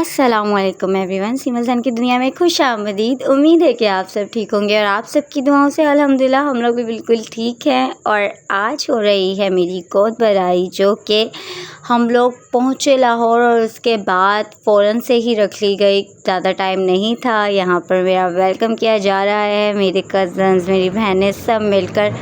अस्सलामुअलैकुम एवरीवन, सिमल जान की दुनिया में खुश आमदीद। उम्मीद है कि आप सब ठीक होंगे और आप सबकी दुआओं से अल्हम्दुलिल्लाह हम लोग भी बिल्कुल ठीक हैं। और आज हो रही है मेरी गोद भराई, जो कि हम लोग पहुँचे लाहौर और उसके बाद फ़ौरन से ही रख ली गई। ज़्यादा टाइम नहीं था। यहाँ पर मेरा वेलकम किया जा रहा है। मेरे कज़न्स, मेरी बहनें सब मिलकर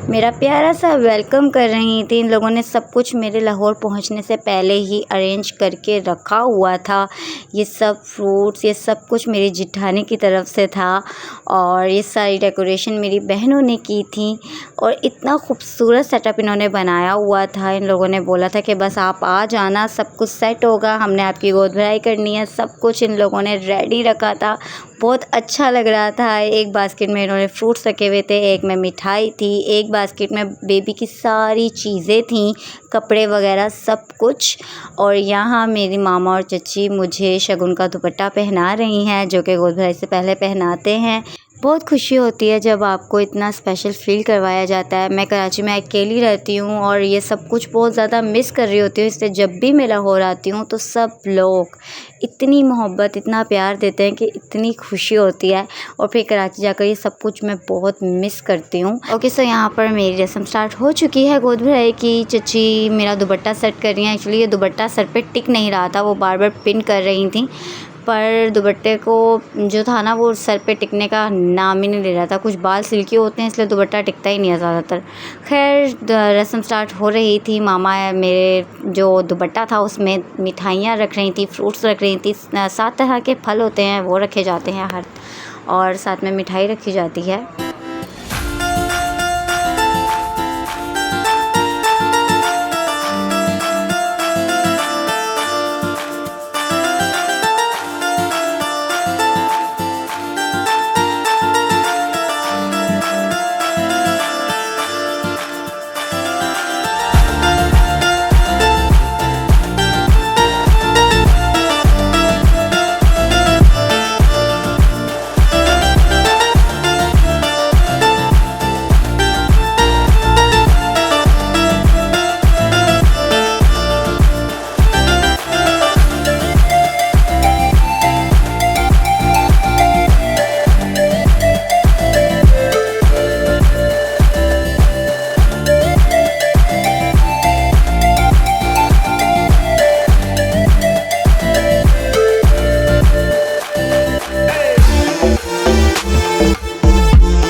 मेरा प्यारा सा वेलकम कर रही थी। इन लोगों ने सब कुछ मेरे लाहौर पहुंचने से पहले ही अरेंज करके रखा हुआ था। ये सब फ्रूट्स, ये सब कुछ मेरी जिठानी की तरफ से था और ये सारी डेकोरेशन मेरी बहनों ने की थी। और इतना खूबसूरत सेटअप इन्होंने बनाया हुआ था। इन लोगों ने बोला था कि बस आप आ जाना, सब कुछ सेट होगा, हमने आपकी गोद भराई करनी है। सब कुछ इन लोगों ने रेडी रखा था। बहुत अच्छा लग रहा था। एक बास्केट में इन्होंने फ्रूट्स रखे हुए थे, एक में मिठाई थी, एक बास्केट में बेबी की सारी चीज़ें थीं, कपड़े वगैरह सब कुछ। और यहाँ मेरी मामा और चची मुझे शगुन का दुपट्टा पहना रही हैं, जो कि गोद भराई से पहले पहनाते हैं। बहुत खुशी होती है जब आपको इतना स्पेशल फ़ील करवाया जाता है। मैं कराची में अकेली रहती हूँ और ये सब कुछ बहुत ज़्यादा मिस कर रही होती हूँ, इसलिए जब भी मैं लाहौर आती हूँ तो सब लोग इतनी मोहब्बत, इतना प्यार देते हैं कि इतनी खुशी होती है। और फिर कराची जाकर ये सब कुछ मैं बहुत मिस करती हूँ। ओके, सो यहाँ पर मेरी रस्म स्टार्ट हो चुकी है गोद भराई की। चची मेरा दुपट्टा सेट कर रही हैं। एक्चुअली ये दुपट्टा सर पे टिक नहीं रहा था, वो बार बार पिन कर रही थी, पर दुपट्टे को जो था ना वो सर पे टिकने का नाम ही नहीं ले रहा था। कुछ बाल सिल्की होते हैं इसलिए दुपट्टा टिकता ही नहीं है ज़्यादातर। खैर रस्म स्टार्ट हो रही थी। मामा मेरे जो दुपट्टा था उसमें मिठाइयाँ रख रही थी, फ्रूट्स रख रही थी। 7 तरह के फल होते हैं वो रखे जाते हैं हर, और साथ में मिठाई रखी जाती है।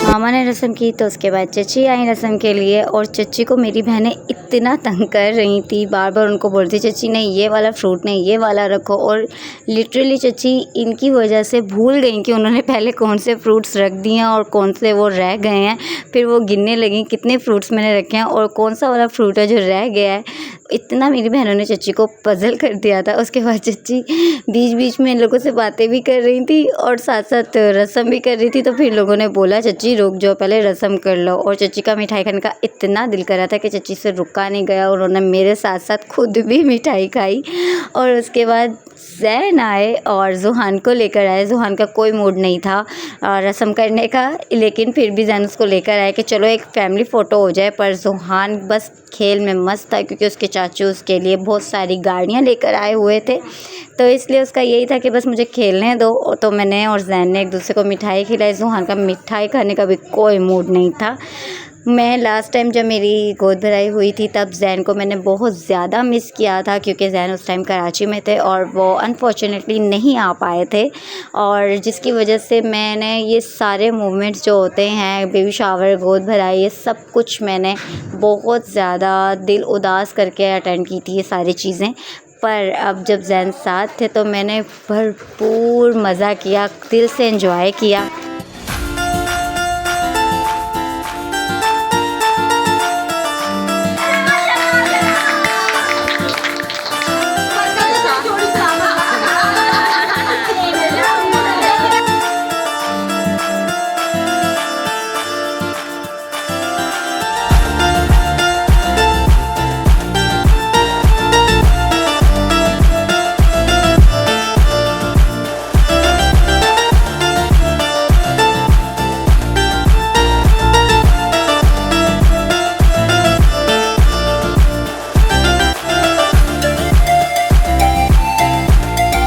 मामा ने रस्म की तो उसके बाद चची आई रस्म के लिए। और चची को मेरी बहनें इतना तंग कर रही थी, बार बार उनको बोलती चची नहीं ये वाला फ्रूट नहीं ये वाला रखो। और लिटरली चची इनकी वजह से भूल गई कि उन्होंने पहले कौन से फ्रूट्स रख दिए हैं और कौन से वो रह गए हैं। फिर वो गिनने लगी कितने फ्रूट्स मैंने रखे हैं और कौन सा वाला फ्रूट है जो रह गया है। इतना मेरी बहनों ने चची को पजल कर दिया था। उसके बाद चची बीच बीच में इन लोगों से बातें भी कर रही थी और साथ साथ रस्म भी कर रही थी। तो फिर लोगों ने बोला चची रुक जाओ, पहले रस्म कर लो। और चची का मिठाई खाने का इतना दिल कर रहा था कि चची से रुका नहीं गया और उन्होंने मेरे साथ साथ खुद भी मिठाई खाई। और उसके बाद ज़ैन आए और ज़ुहान को लेकर आए। ज़ुहान का कोई मूड नहीं था रस्म करने का, लेकिन फिर भी ज़ैन उसको लेकर आए कि चलो एक फ़ैमिली फ़ोटो हो जाए। पर ज़ुहान बस खेल में मस्त था, क्योंकि उसके चाचू उसके लिए बहुत सारी गाड़ियाँ लेकर आए हुए थे, तो इसलिए उसका यही था कि बस मुझे खेलने दो। तो मैंने और ज़ैन ने एक दूसरे को मिठाई खिलाई। ज़ुहान का मिठाई खाने का भी कोई मूड नहीं था। मैं लास्ट टाइम जब मेरी गोद भराई हुई थी तब ज़ैन को मैंने बहुत ज़्यादा मिस किया था, क्योंकि ज़ैन उस टाइम कराची में थे और वो अनफॉर्चुनेटली नहीं आ पाए थे। और जिसकी वजह से मैंने ये सारे मोमेंट्स जो होते हैं, बेबी शावर, गोद भराई, ये सब कुछ मैंने बहुत ज़्यादा दिल उदास करके अटेंड की थी ये सारी चीज़ें। पर अब जब ज़ैन साथ थे तो मैंने भरपूर मज़ा किया, दिल से एंजॉय किया।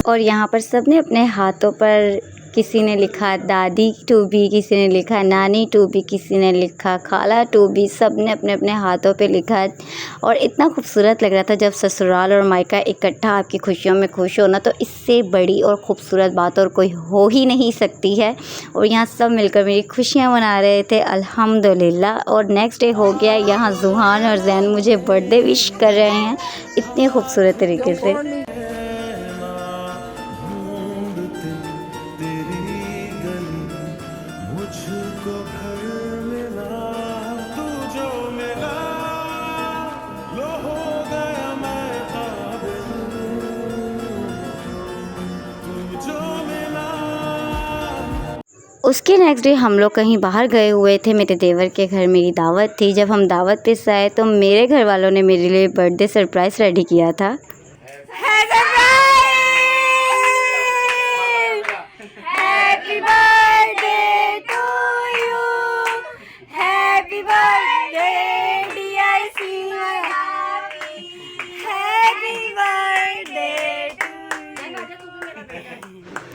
और यहाँ पर सब ने अपने हाथों पर, किसी ने लिखा दादी टू बी, किसी ने लिखा नानी टू बी, किसी ने लिखा खाला टू बी, सब ने अपने अपने हाथों पे लिखा। और इतना खूबसूरत लग रहा था जब ससुराल और मायका इकट्ठा आपकी खुशियों में खुश होना, तो इससे बड़ी और ख़ूबसूरत बात और कोई हो ही नहीं सकती है। और यहाँ सब मिलकर मेरी खुशियाँ मना रहे थे अल्हम्दुलिल्लाह। और नेक्स्ट डे हो गया, यहाँ जुहान और जैन मुझे बर्थडे विश कर रहे हैं इतने खूबसूरत तरीके से। उसके नेक्स्ट डे हम लोग कहीं बाहर गए हुए थे, मेरे देवर के घर मेरी दावत थी। जब हम दावत पे से आए तो मेरे घर वालों ने मेरे लिए बर्थडे सरप्राइज़ रेडी किया था। Happy birthday to you, happy birthday dear Seema, happy birthday.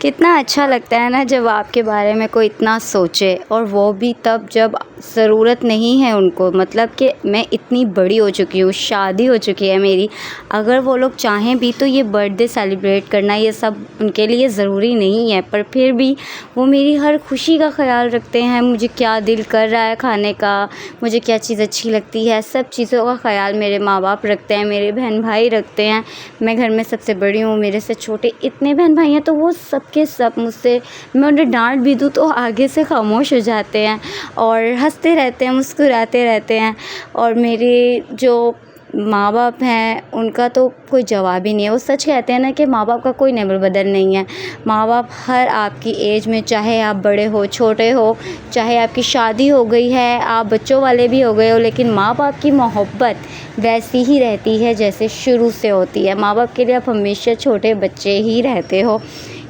कितना अच्छा लगता है ना जब आपके बारे में कोई इतना सोचे, और वो भी तब जब ज़रूरत नहीं है उनको। मतलब कि मैं इतनी बड़ी हो चुकी हूँ, शादी हो चुकी है मेरी, अगर वो लोग चाहें भी तो ये बर्थडे सेलिब्रेट करना ये सब उनके लिए ज़रूरी नहीं है, पर फिर भी वो मेरी हर खुशी का ख्याल रखते हैं। मुझे क्या दिल कर रहा है खाने का, मुझे क्या चीज़ अच्छी लगती है, सब चीज़ों का ख्याल मेरे माँ बाप रखते हैं, मेरे बहन भाई रखते हैं। मैं घर में सबसे बड़ी हूँ, मेरे से छोटे इतने बहन भाई हैं, तो वो सब के सब मुझसे, मैं उन्हें डांट भी दूँ तो आगे से खामोश हो जाते हैं और हंसते रहते हैं, मुस्कुराते रहते हैं। और मेरे जो माँ बाप हैं उनका तो कोई जवाब ही नहीं है। वो सच कहते हैं ना कि माँ बाप का कोई नेबर बदल नहीं है। माँ बाप हर आपकी एज में, चाहे आप बड़े हो छोटे हो, चाहे आपकी शादी हो गई है, आप बच्चों वाले भी हो गए हो, लेकिन माँ बाप की मोहब्बत वैसी ही रहती है जैसे शुरू से होती है। माँ बाप के लिए आप हमेशा छोटे बच्चे ही रहते हो।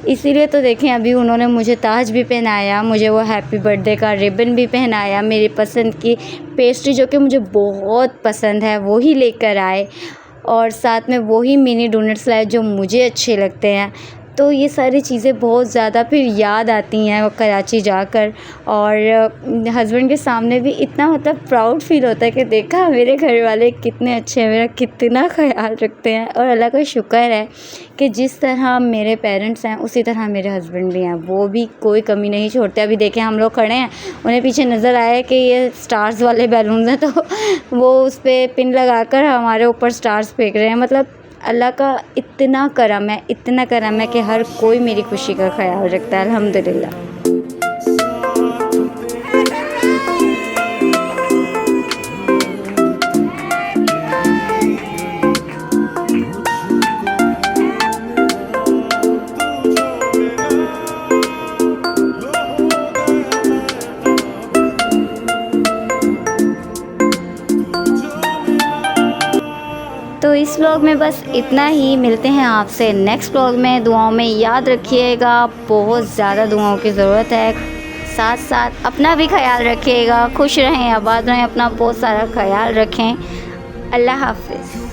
इसीलिए तो देखें, अभी उन्होंने मुझे ताज भी पहनाया, मुझे वो हैप्पी बर्थडे का रिबन भी पहनाया, मेरी पसंद की पेस्ट्री जो कि मुझे बहुत पसंद है वो ही लेकर आए, और साथ में वही मिनी डोनट्स लाए जो मुझे अच्छे लगते हैं। तो ये सारी चीज़ें बहुत ज़्यादा फिर याद आती हैं वो कराची जाकर। और हस्बैंड के सामने भी इतना मतलब प्राउड फील होता है कि देखा मेरे घर वाले कितने अच्छे हैं, मेरा कितना ख्याल रखते हैं। और अल्लाह का शुक्र है कि जिस तरह मेरे पेरेंट्स हैं उसी तरह मेरे हस्बैंड भी हैं, वो भी कोई कमी नहीं छोड़ते। अभी देखें हम लोग खड़े हैं, उन्हें पीछे नज़र आया कि ये स्टार्स वाले बैलून्स हैं, तो वो उस पर पिन लगाकर हमारे ऊपर स्टार्स फेंक रहे हैं। मतलब अल्लाह का इतना करम है, इतना करम है कि हर कोई मेरी खुशी का ख्याल रखता है अल्हम्दुलिल्लाह। तो इस व्लॉग में बस इतना ही। मिलते हैं आपसे नेक्स्ट व्लॉग में। दुआओं में याद रखिएगा, बहुत ज़्यादा दुआओं की ज़रूरत है। साथ साथ अपना भी ख्याल रखिएगा, खुश रहें, आबाद रहें, अपना बहुत सारा ख्याल रखें। अल्लाह हाफ़िज़।